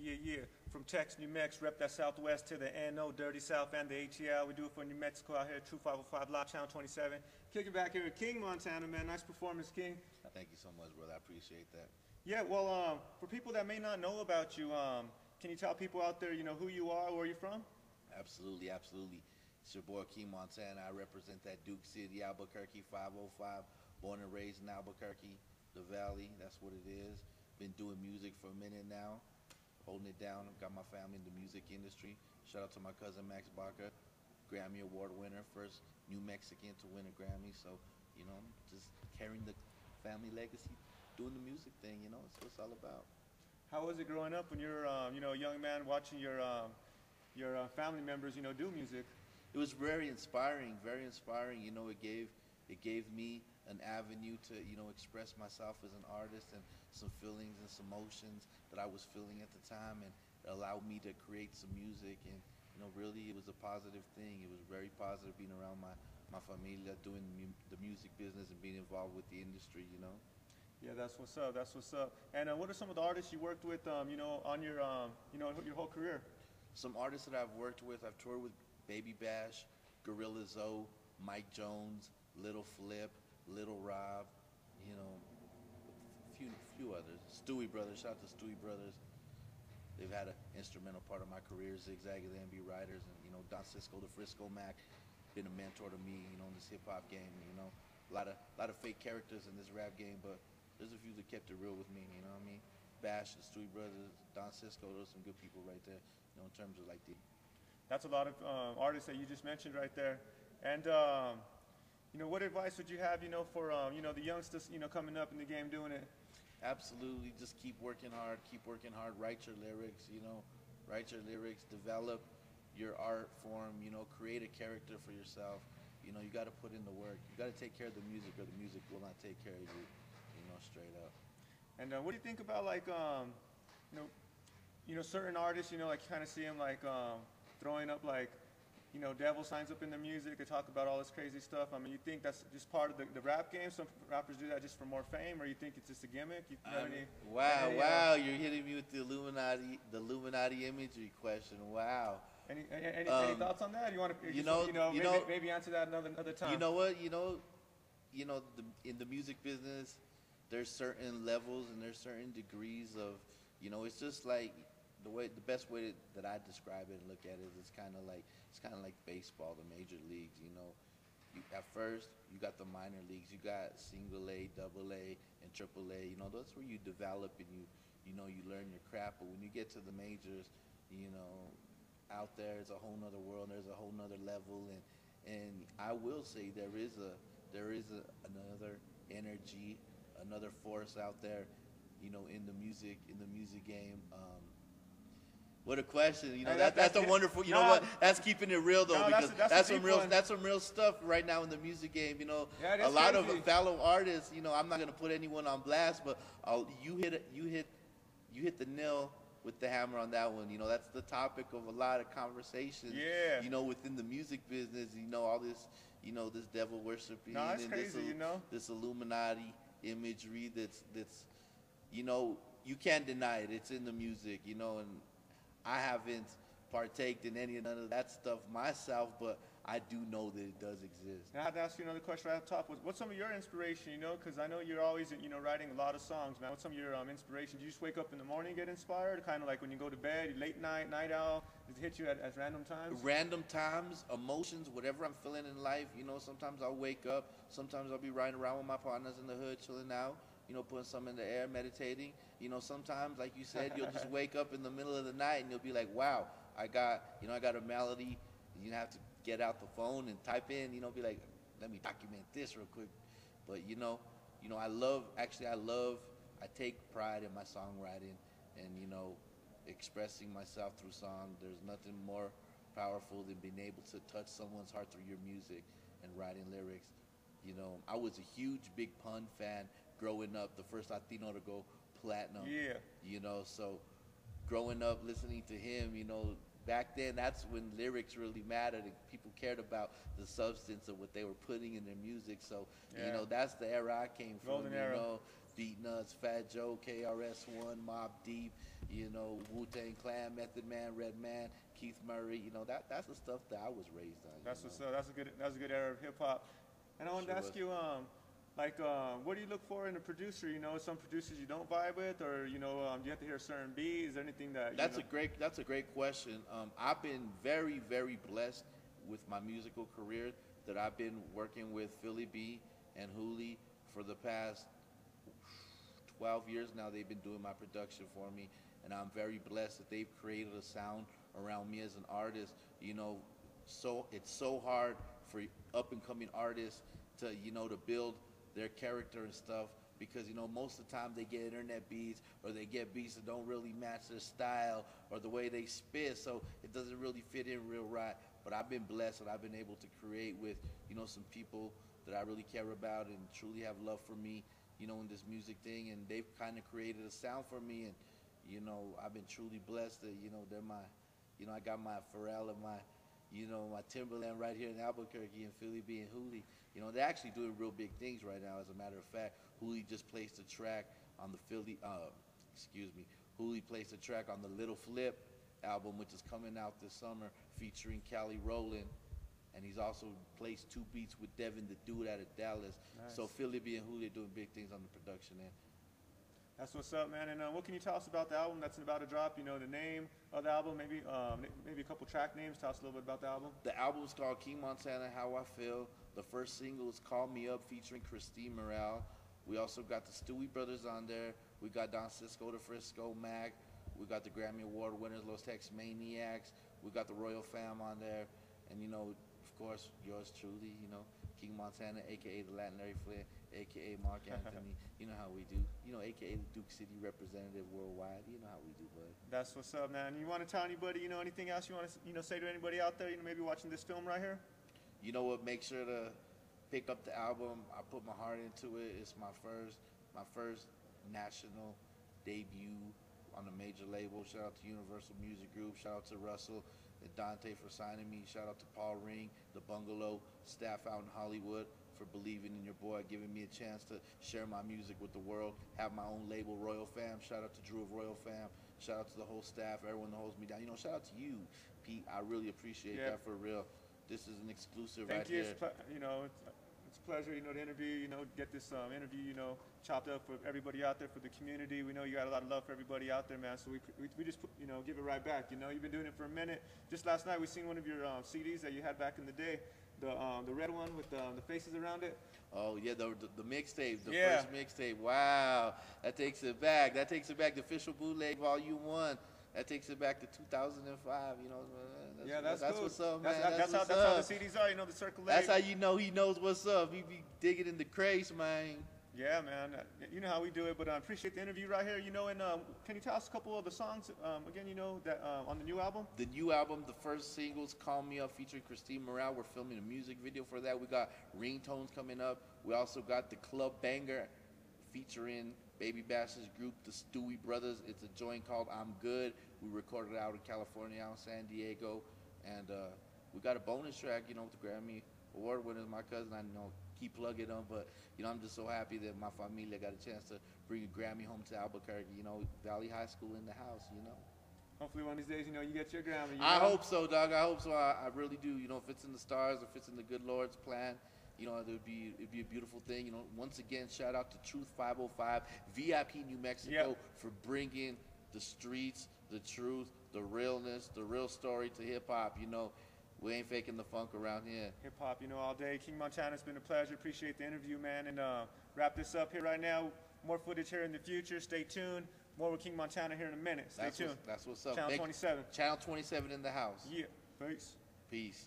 Yeah. From Tex, New Mex, rep that Southwest to the NO, Dirty South, and the ATL. We do it for New Mexico out here, True 505 Live, Channel 27. Kicking back here with King Montana, man. Nice performance, King. Thank you so much, brother. I appreciate that. Yeah, well, for people that may not know about you, can you tell people out there, who you are, where you're from? Absolutely. It's your boy, King Montana. I represent that Duke City, Albuquerque 505. Born and raised in Albuquerque, the Valley. That's what it is. Been doing music for a minute now. Holding it down. I've got my family in the music industry. Shout out to my cousin Max Baca, Grammy Award winner, first New Mexican to win a Grammy. So, just carrying the family legacy, doing the music thing, it's what it's all about. How was it growing up when you're, a young man watching your family members, do music? It was very inspiring, very inspiring. It gave me an avenue to, express myself as an artist and some feelings and some emotions that I was feeling at the time, and it allowed me to create some music. And, really it was a positive thing. It was very positive being around my familia, doing the music business and being involved with the industry, Yeah, that's what's up. That's what's up. And what are some of the artists you worked with, on your, your whole career? Some artists that I've worked with, I've toured with Baby Bash, Gorilla Zoe, Mike Jones, Little Flip, Little Rob, a few others. Stewie Brothers, shout out to Stewie Brothers. They've had an instrumental part of my career. Zigzag of the NB Writers, and Don Cisco, the Frisco Mac, been a mentor to me, in this hip hop game. A lot of fake characters in this rap game, but there's a few that kept it real with me. You know what I mean? Bash, the Stewie Brothers, Don Cisco, those are some good people right there. In terms of like the. That's a lot of artists that you just mentioned right there, and what advice would you have, for the youngsters, coming up in the game doing it? Absolutely, just keep working hard, write your lyrics, develop your art form, create a character for yourself. You got to put in the work. You got to take care of the music, or the music will not take care of you, straight up. And what do you think about, like, certain artists, like, you kind of see them, like, throwing up, like, devil signs up in their music. They talk about all this crazy stuff. I mean, you think that's just part of the rap game? Some rappers do that just for more fame, or you think it's just a gimmick? Wow, you're hitting me with the Illuminati imagery question. Wow. Any thoughts on that? You want to, maybe answer that another time. You know what? In the music business, there's certain levels and there's certain degrees of, it's just like the best way that I describe it and look at it is it's kind of like baseball, the major leagues. At first you got the minor leagues, you got single A, double A, and triple A. That's where you develop and you learn your craft. But when you get to the majors, out there is a whole nother world. There's a whole nother level, and I will say there is another energy, another force out there, in the music game. What a question! That's a wonderful. You know what? That's keeping it real though, because that's some real stuff right now in the music game. A lot of fellow artists. I'm not gonna put anyone on blast, but you hit the nail with the hammer on that one. That's the topic of a lot of conversations. Yeah. Within the music business, all this, this devil worshiping and crazy, this Illuminati imagery. That's you can't deny it. It's in the music, and I haven't partaked in any of that stuff myself, but I do know that it does exist. Now, I have to ask you another question right off the top. What's some of your inspiration, because I know you're always, writing a lot of songs, man. What's some of your inspiration? Do you just wake up in the morning and get inspired? Kind of like when you go to bed, late night, night owl? Does it hit you at random times? Random times, emotions, whatever I'm feeling in life. Sometimes I'll wake up. Sometimes I'll be riding around with my partners in the hood, chilling out. Putting something in the air, meditating. Sometimes, like you said, you'll just wake up in the middle of the night and you'll be like, wow, I got a melody. You have to get out the phone and type in, be like, let me document this real quick. But, I take pride in my songwriting and, expressing myself through song. There's nothing more powerful than being able to touch someone's heart through your music and writing lyrics. I was a huge Big Pun fan growing up, the first Latino to go platinum. Yeah. So growing up listening to him, back then that's when lyrics really mattered and people cared about the substance of what they were putting in their music. So, that's the era I came from. Golden era. Beat Nuts, Fat Joe, KRS-One, Mobb Deep, you know, Wu-Tang Clan, Method Man, Redman, Keith Murray. You know, that's the stuff that I was raised on. That's what's up. That's a good era of hip hop. And I wanted to ask you, what do you look for in a producer? You know, some producers you don't vibe with, or you know, do you have to hear certain beats? Is there anything that That's a great question. I've been very, very blessed with my musical career that I've been working with Philly B and Hooli for the past 12 years now. They've been doing my production for me, and I'm very blessed that they've created a sound around me as an artist. You know, so it's so hard for up and coming artists to, you know, to build their character and stuff, because, you know, most of the time they get internet beats, or they get beats that don't really match their style or the way they spit, so it doesn't really fit in real right. But I've been blessed that I've been able to create with, you know, some people that I really care about and truly have love for me, you know, in this music thing, and they've kind of created a sound for me, and, you know, I've been truly blessed that, you know, they're my, you know, I got my Pharrell and my, you know, my Timberland right here in Albuquerque, and Philly B and Hooli. You know, they're actually doing real big things right now. As a matter of fact, Hooli just placed a track on the Hooli placed a track on the Little Flip album, which is coming out this summer, featuring Cali Rowland. And he's also placed 2 beats with Devin the Dude out of Dallas. Nice. So Philly B and Hooli are doing big things on the production end. That's what's up, man. And what can you tell us about the album that's about to drop? You know, the name of the album, maybe a couple track names. Tell us a little bit about the album. The album's called King Montana, How I Feel. The first single is Call Me Up, featuring Christine Morale. We also got the Stewie Brothers on there. We got Don Cisco, the Frisco Mac. We got the Grammy Award winners, Los Tex Maniacs. We got the Royal Fam on there. And, you know, of course, yours truly, you know, King Montana, a.k.a. the Latin Larry Flynn, a.k.a. Mark Anthony. You know how we do. You know, a.k.a. the Duke City representative worldwide. You know how we do, bud. That's what's up, man. You want to tell anybody, you know, anything else you want to, you know, say to anybody out there, you know, maybe watching this film right here? You know what? Make sure to pick up the album. I put my heart into it. It's my first national debut on a major label. Shout out to Universal Music Group. Shout out to Russell and Dante for signing me. Shout out to Paul Ring, the Bungalow staff out in Hollywood, for believing in your boy, giving me a chance to share my music with the world, have my own label, Royal Fam. Shout out to Drew of Royal Fam. Shout out to the whole staff, everyone that holds me down. You know, shout out to you, Pete. I really appreciate that for real. This is an exclusive right here. You know, it's a pleasure, you know, to interview, you know, get this interview, you know, chopped up for everybody out there, for the community. We know you got a lot of love for everybody out there, man, so we just, you know, give it right back. You know, you've been doing it for a minute. Just last night, we seen one of your CDs that you had back in the day, the red one with the faces around it. Oh, yeah, the mixtape, the first mixtape. Wow, that takes it back. That takes it back. The official bootleg volume 1. That takes it back to 2005, you know. That's cool. What's up, man. That's how the CDs are, you know, the circulate. That's how you know he knows what's up. He be digging in the crates, man. Yeah, man. You know how we do it, but I appreciate the interview right here. You know, and can you tell us a couple of the songs, again, you know, that on the new album? The new album, the first single's Call Me Up, featuring Christine Morale. We're filming a music video for that. We got Ringtones coming up. We also got the Club Banger featuring Baby Bash's group, the Stewie Brothers. It's a joint called I'm Good. We recorded it out in California, out in San Diego. And we got a bonus track, you know, with the Grammy Award winners, my cousin. I know, keep plugging them, but, you know, I'm just so happy that my familia got a chance to bring a Grammy home to Albuquerque. You know, Valley High School in the house, you know. Hopefully one of these days, you know, you get your Grammy. You know? I hope so, dog. I hope so. I really do. You know, if it's in the stars, if it's in the good Lord's plan, you know, it'd be a beautiful thing. You know, once again, shout out to Truth 505, VIP New Mexico, for bringing the streets, the truth, the realness, the real story to hip-hop. You know, we ain't faking the funk around here. Hip-hop, you know, all day. King Montana, it's been a pleasure. Appreciate the interview, man. And wrap this up here right now. More footage here in the future. Stay tuned. More with King Montana here in a minute. Stay tuned. That's what's up. Channel 27. Channel 27 in the house. Yeah. Peace. Peace.